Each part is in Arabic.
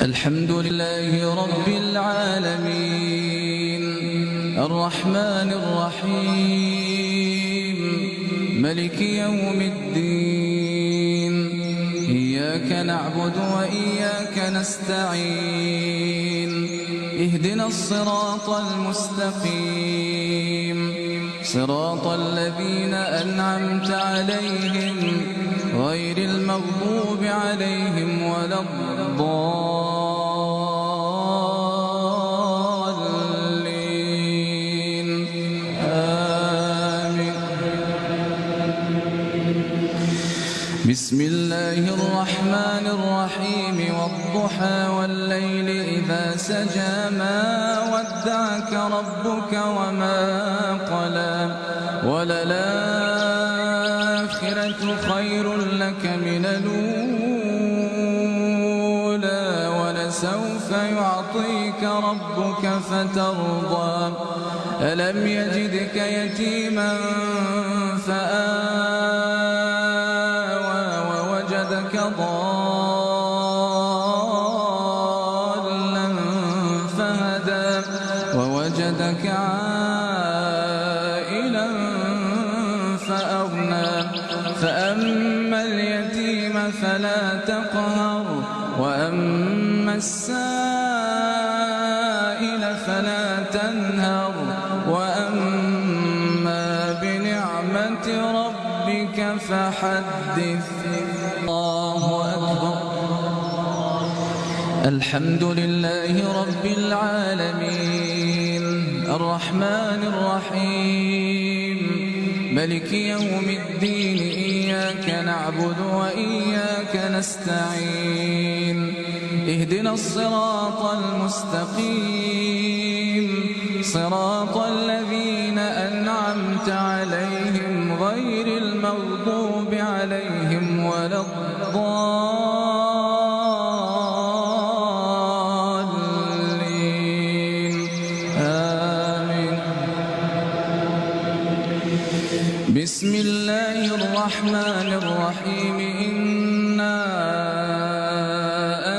الحمد لله رب العالمين الرحمن الرحيم ملك يوم الدين إياك نعبد وإياك نستعين اهدنا الصراط المستقيم صراط الذين أنعمت عليهم غير المغضوب عليهم ولا الضالين آمين. بسم الله الرحمن الرحيم والضحى والليل إذا سجى ما ودعك ربك وما قلى وللآخرة خير لك من الأولى ولسوف يعطيك ربك فترضى ألم يجدك يتيما فآوى ووجدك ضالا فهدى ووجدك عائلا فأغنى فأما اليتيم فلا تقهر وأما السائل فلا تنهر وأما بنعمة ربك فحدث. الله أكبر. الحمد لله رب العالمين الرحمن الرحيم ملك يوم الدين إياك نعبد وإياك نستعين اهدنا الصراط المستقيم صراط الذين أنعمت عليهم غير المغضوب عليهم ولا الضالين آمين. بسم الله الرحمن الرحيم إنا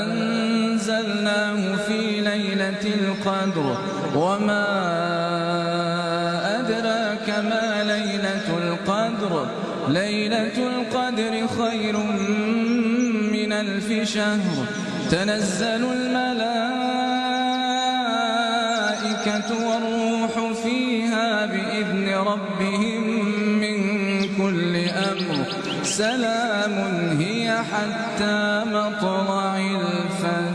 أنزلناه في ليلة القدر وما أدراك ما ليلة القدر ليلة القدر خير من 1000 شهر تنزل الملائكة والروح فيها بإذن ربهم من كل أمر سلام هي حتى مطلع الفجر.